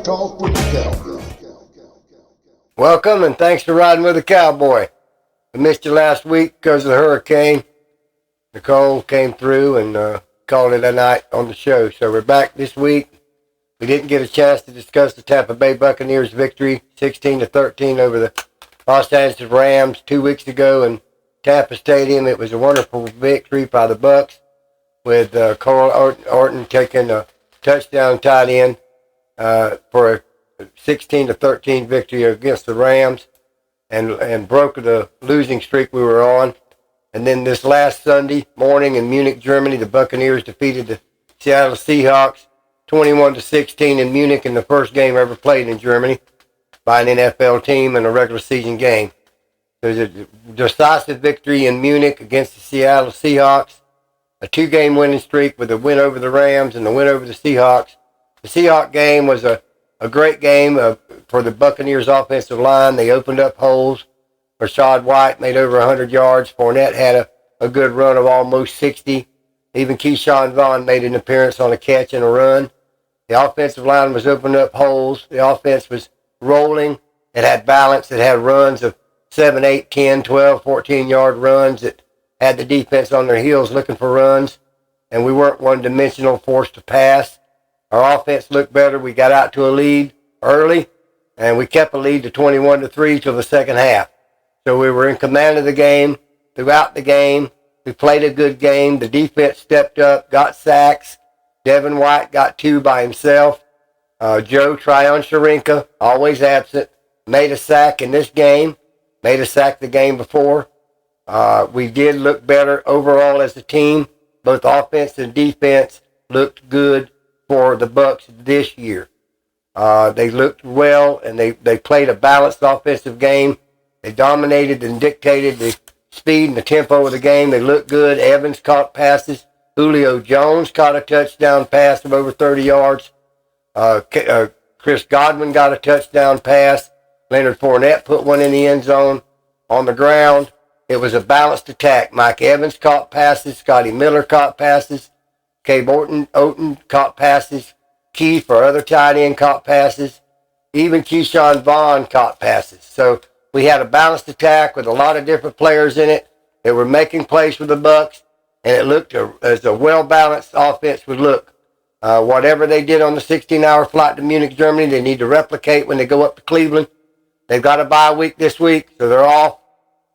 Talk with the Cowboy. Welcome, and thanks for riding with the Cowboy. We missed you last week because of the hurricane. Nicole came through and called it a night on the show. So we're back this week. We didn't get a chance to discuss the Tampa Bay Buccaneers victory, 16-13 over the Los Angeles Rams 2 weeks ago in Tampa Stadium. It was a wonderful victory by the Bucs, with Cole Orton taking a touchdown tight end for a 16-13 victory against the Rams, and broke the losing streak we were on. And then this last Sunday morning in Munich, Germany, the Buccaneers defeated the Seattle Seahawks 21-16 in Munich in the first game ever played in Germany by an NFL team in a regular season game. There's a decisive victory in Munich against the Seattle Seahawks, a 2-game winning streak with a win over the Rams and the win over the Seahawks. The Seahawks game was a great game for the Buccaneers offensive line. They opened up holes. Rashad White made over 100 yards. Fournette had a good run of almost 60. Even Keyshawn Vaughn made an appearance on a catch and a run. The offensive line was opening up holes. The offense was rolling. It had balance. It had runs of 7, 8, 10, 12, 14-yard runs that had the defense on their heels looking for runs. And we weren't one-dimensional, forced to pass. Our offense looked better. We got out to a lead early, and we kept a lead to 21-3 till the second half. So we were in command of the game throughout the game. We played a good game. The defense stepped up, got sacks. Devin White got 2 by himself. Joe Tryon-Sharinka, always absent, made a sack in this game, made a sack the game before. We did look better overall as a team. Both offense and defense looked good for the Bucs this year. They looked well, and they played a balanced offensive game. They dominated and dictated the speed and the tempo of the game. They looked good. Evans caught passes. Julio Jones caught a touchdown pass of over 30 yards. Chris Godwin got a touchdown pass. Leonard Fournette put one in the end zone. On the ground, it was a balanced attack. Mike Evans caught passes. Scotty Miller caught passes. Cabe Oaten caught passes. Keith, our other tight end, caught passes. Even Keyshawn Vaughn caught passes. So we had a balanced attack with a lot of different players in it. They were making plays for the Bucs, and it looked as a well-balanced offense would look. Whatever they did on the 16-hour flight to Munich, Germany, they need to replicate when they go up to Cleveland. They've got a bye week this week, so they're off.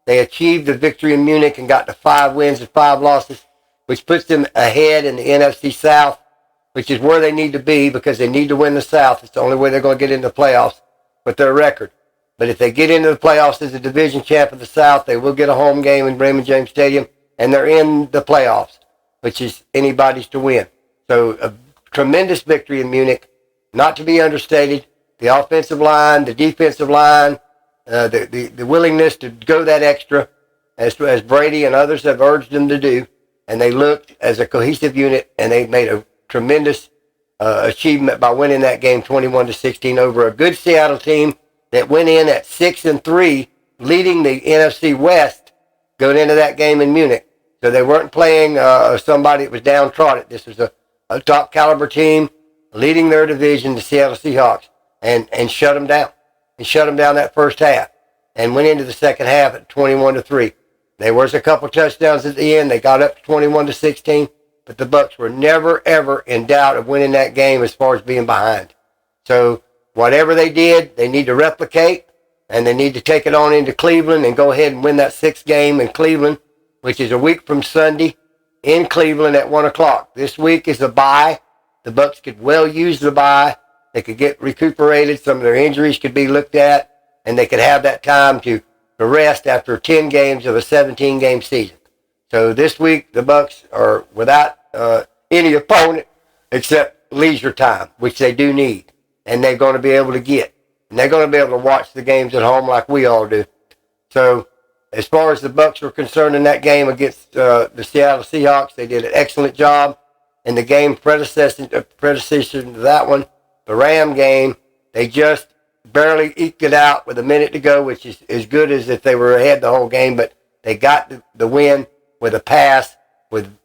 They achieved the victory in Munich and got to 5 wins and 5 losses, which puts them ahead in the NFC South, which is where they need to be because they need to win the South. It's the only way they're going to get into the playoffs with their record. But if they get into the playoffs as a division champ of the South, they will get a home game in Raymond James Stadium, and they're in the playoffs, which is anybody's to win. So a tremendous victory in Munich, not to be understated. The offensive line, the defensive line, the willingness to go that extra, as Brady and others have urged them to do, and they looked as a cohesive unit, and they made a tremendous achievement by winning that game 21-16 over a good Seattle team that went in at 6-3, leading the NFC West going into that game in Munich. So they weren't playing somebody that was downtrodden. This was a top caliber team leading their division, the Seattle Seahawks, and shut them down. And shut them down that first half and went into the second half at 21-3. There was a couple touchdowns at the end. They got up to 21-16, but the Bucs were never, ever in doubt of winning that game as far as being behind. So whatever they did, they need to replicate, and they need to take it on into Cleveland and go ahead and win that 6th game in Cleveland, which is a week from Sunday in Cleveland at 1 o'clock. This week is a bye. The Bucs could well use the bye. They could get recuperated. Some of their injuries could be looked at, and they could have that time to rest after 10 games of a 17-game season. So this week, the Bucs are without any opponent except leisure time, which they do need, and they're going to be able to get. And they're going to be able to watch the games at home like we all do. So as far as the Bucs were concerned in that game against the Seattle Seahawks, they did an excellent job. In the game predecessor to that one, the Ram game, they just barely eked it out with a minute to go, which is as good as if they were ahead the whole game, but they got the win with a pass with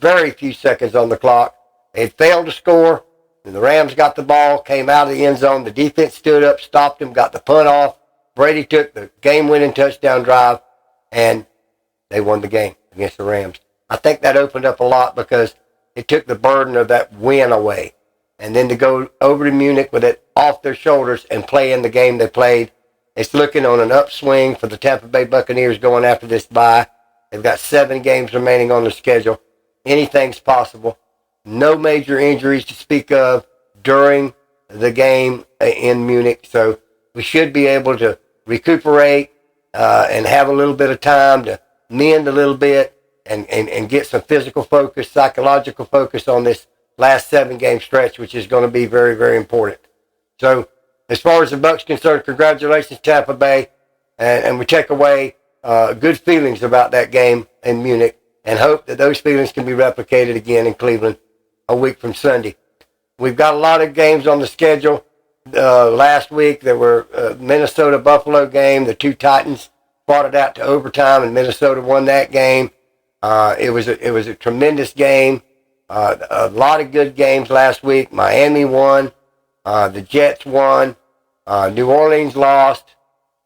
very few seconds on the clock. They had failed to score And the Rams got the ball, came out of the end zone. The defense stood up, stopped him, got the punt off. Brady took the game-winning touchdown drive, and they won the game against the Rams. I think that opened up a lot because it took the burden of that win away. And then to go over to Munich with it off their shoulders and play in the game they played, it's looking on an upswing for the Tampa Bay Buccaneers going after this bye. They've got 7 games remaining on the schedule. Anything's possible. No major injuries to speak of during the game in Munich. So we should be able to recuperate and have a little bit of time to mend a little bit and get some physical focus, psychological focus on this last 7-game stretch, which is going to be very, very important. So as far as the Bucs concerned, congratulations, Tampa Bay. And we take away good feelings about that game in Munich and hope that those feelings can be replicated again in Cleveland a week from Sunday. We've got a lot of games on the schedule. Last week there were Minnesota-Buffalo game. The 2 Titans fought it out to overtime, and Minnesota won that game. It was a tremendous game. A lot of good games last week. Miami won. The Jets won. New Orleans lost.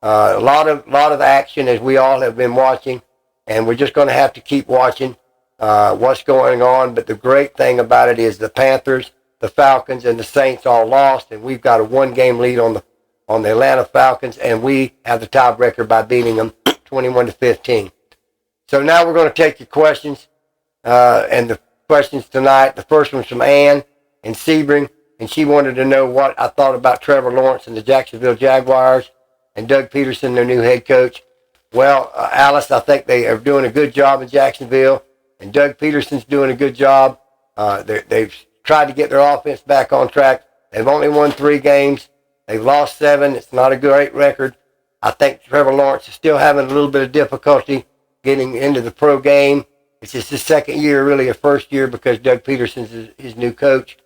A lot of action as we all have been watching, and we're just going to have to keep watching what's going on. But the great thing about it is the Panthers, the Falcons, and the Saints all lost, and we've got a 1-game lead on the Atlanta Falcons, and we have the tiebreaker by beating them 21-15. So now we're going to take your questions, and the questions tonight. The first one's from Ann in Sebring, and she wanted to know what I thought about Trevor Lawrence and the Jacksonville Jaguars and Doug Peterson, their new head coach. Well, Alice, I think they are doing a good job in Jacksonville, and Doug Peterson's doing a good job. They've tried to get their offense back on track. They've only won 3 games. They've lost 7. It's not a great record. I think Trevor Lawrence is still having a little bit of difficulty getting into the pro game. It's just his second year, really a first year, because Doug Peterson's his new coach.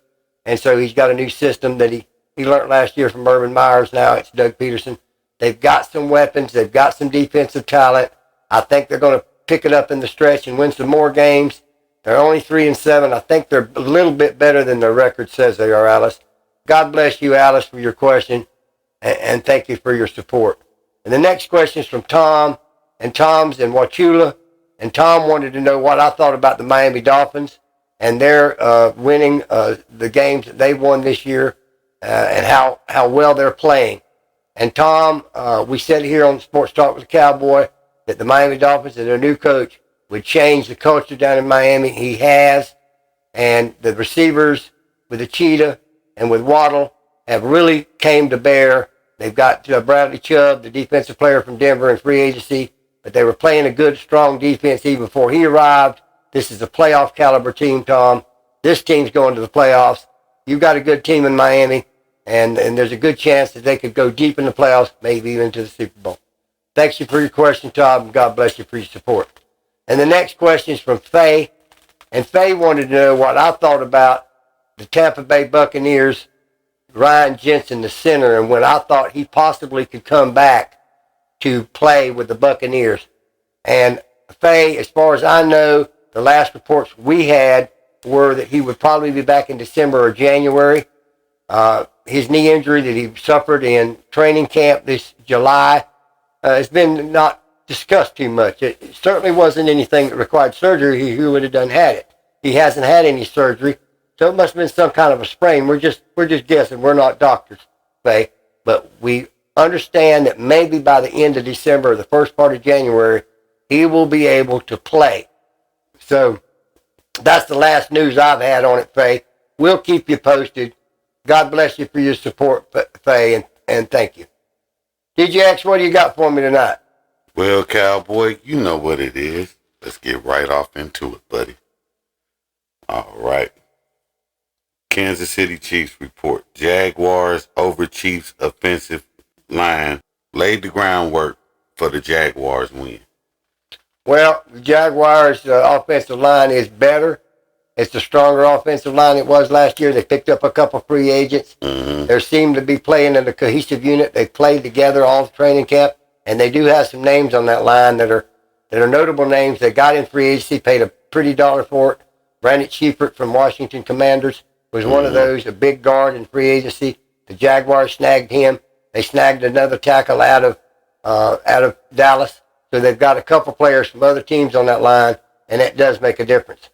And so he's got a new system that he learned last year from Urban Myers. Now it's Doug Peterson. They've got some weapons. They've got some defensive talent. I think they're going to pick it up in the stretch and win some more games. They're only 3-7. I think they're a little bit better than their record says they are, Alice. God bless you, Alice, for your question, and thank you for your support. And the next question is from Tom, and Tom's in Wauchula. And Tom wanted to know what I thought about the Miami Dolphins and their winning the games that they won this year and how well they're playing. And Tom, we said here on Sports Talk with the Cowboy that the Miami Dolphins and their new coach would change the culture down in Miami. He has. And the receivers with the Cheetah and with Waddle have really came to bear. They've got Bradley Chubb, the defensive player from Denver in free agency, but they were playing a good, strong defense even before he arrived. This is a playoff caliber team, Tom. This team's going to the playoffs. You've got a good team in Miami, and there's a good chance that they could go deep in the playoffs, maybe even to the Super Bowl. Thanks you for your question, Tom, and God bless you for your support. And the next question is from Faye, and Faye wanted to know what I thought about the Tampa Bay Buccaneers, Ryan Jensen, the center, and when I thought he possibly could come back to play with the Buccaneers. And Faye, as far as I know, the last reports we had were that he would probably be back in December or January. His knee injury that he suffered in training camp this July has been not discussed too much. It certainly wasn't anything that required surgery. He would have done had it. He hasn't had any surgery, so it must have been some kind of a sprain. We're just guessing. We're not doctors, Faye, but we understand that maybe by the end of December or the first part of January, he will be able to play. So that's the last news I've had on it, Faye. We'll keep you posted. God bless you for your support, Faye, and thank you. DJX, what do you got for me tonight? Well, Cowboy, you know what it is. Let's get right off into it, buddy. All right. Kansas City Chiefs report. Jaguars over Chiefs offensive line laid the groundwork for the Jaguars win. Well, the Jaguars' offensive line is better. It's the stronger offensive line it was last year. They picked up a couple free agents. Mm-hmm. They seem to be playing in a cohesive unit. They played together all the training camp, and they do have some names on that line that are notable names. They got in free agency, paid a pretty dollar for it. Brandon Sheifert from Washington Commanders, was one of those, a big guard in free agency. The Jaguars snagged him. They snagged another tackle out of Dallas. So they've got a couple players from other teams on that line, and that does make a difference.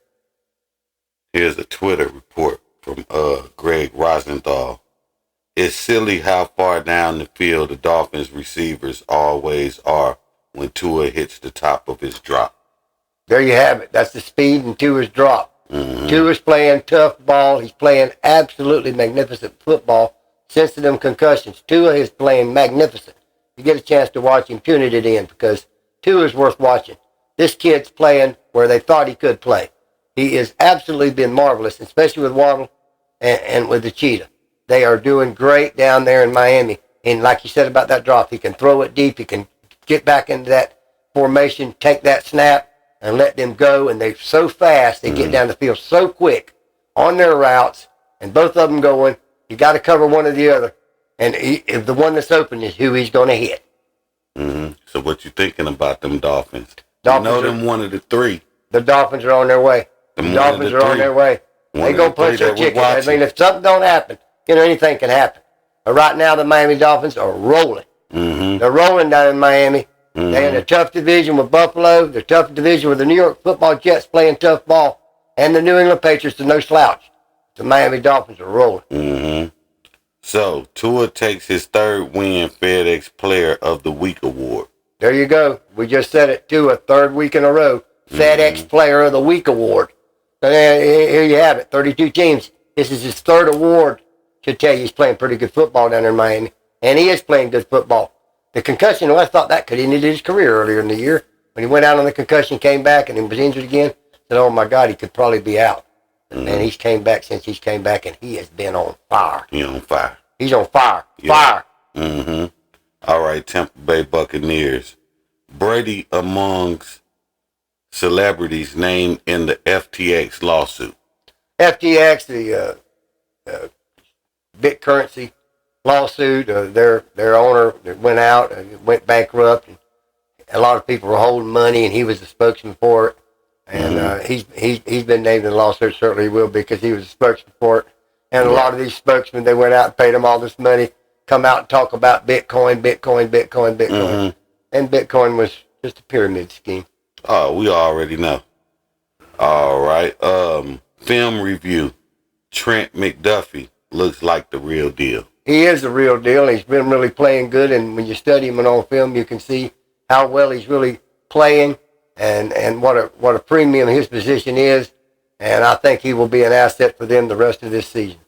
Here's a Twitter report from Greg Rosenthal. It's silly how far down the field the Dolphins receivers always are when Tua hits the top of his drop. There you have it. That's the speed and Tua's drop. Tua's playing tough ball. He's playing absolutely magnificent football. Since them concussions, Tua is playing magnificent. You get a chance to watch him, tune it in, because Tua's worth watching. This kid's playing where they thought he could play. He has absolutely been marvelous, especially with Waddle and with the Cheetah. They are doing great down there in Miami. And like you said about that drop, he can throw it deep. He can get back into that formation, take that snap, and let them go. And they're so fast. They get down the field so quick on their routes, and both of them going. You got to cover one or the other. And if the one that's open is who he's going to hit. So what you thinking about them Dolphins? Dolphins you know them one of the three. The Dolphins are on their way. The Dolphins are on their way. They going to punch their chicken. I mean, if something don't happen, anything can happen. But right now, the Miami Dolphins are rolling. They're rolling down in Miami. They're in a tough division with Buffalo. They're tough division with the New York Football Jets playing tough ball. And the New England Patriots are no slouch. The Miami Dolphins are rolling. So, Tua takes his third win FedEx Player of the Week award. There you go. We just said it, Tua, third week in a row. FedEx Player of the Week award. So here you have it, 32 teams. This is his third award. Should tell you he's playing pretty good football down there in Miami. And he is playing good football. The concussion, I thought that could have ended his career earlier in the year. When he went out on the concussion, came back, and he was injured again. Said, oh my God, he could probably be out. And he's came back since he's came back, and he has been on fire. He's on fire. He's on fire. Yeah. Fire. All right, Tampa Bay Buccaneers. Brady amongst celebrities named in the FTX lawsuit. FTX, the big currency lawsuit, their owner went out and went bankrupt. And a lot of people were holding money, and he was the spokesman for it. And he's been named in the lawsuit. Certainly will be, because he was a spokesman for it. And a lot of these spokesmen, they went out and paid him all this money, come out and talk about Bitcoin. And Bitcoin was just a pyramid scheme. Oh, we already know. All right. Film review. Trent McDuffie looks like the real deal. He is the real deal. He's been really playing good, and when you study him on film, you can see how well he's really playing and what a premium his position is. And I think he will be an asset for them the rest of this season.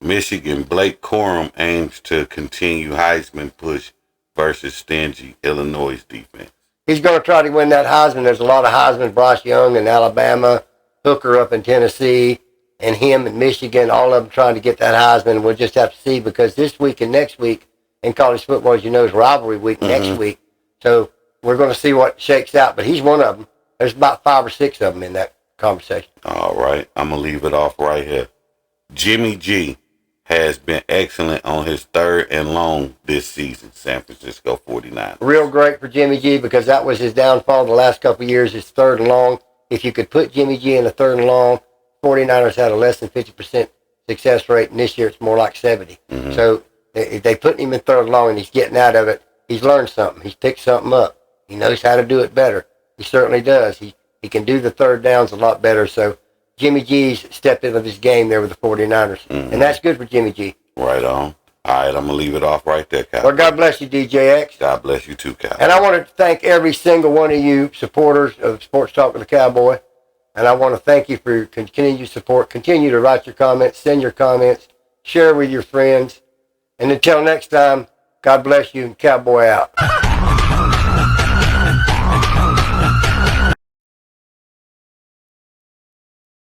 Michigan, Blake Corum aims to continue Heisman push versus stingy Illinois defense. He's going to try to win that Heisman. There's a lot of Heisman. Bryce Young in Alabama, Hooker up in Tennessee, and him in Michigan, all of them trying to get that Heisman. We'll just have to see, because this week and next week in college football, as you know, is rivalry week next week. So we're going to see what shakes out. But he's one of them. There's about 5 or 6 of them in that conversation. All right. I'm going to leave it off right here. Jimmy G has been excellent on his third and long this season, San Francisco 49ers. Real great for Jimmy G, because that was his downfall the last couple of years, his third and long. If you could put Jimmy G in a third and long, 49ers had a less than 50% success rate, and this year it's more like 70. So if they put him in third and long and he's getting out of it, he's learned something. He's picked something up. He knows how to do it better. He certainly does. He can do the third downs a lot better. So Jimmy G's stepped into his game there with the 49ers. And that's good for Jimmy G. Right on. All right, I'm going to leave it off right there, Cal. Well, God bless you, DJX. God bless you too, Cal. And I want to thank every single one of you supporters of Sports Talk with the Cowboy. And I want to thank you for your continued support. Continue to write your comments, send your comments, share with your friends. And until next time, God bless you, and Cowboy out.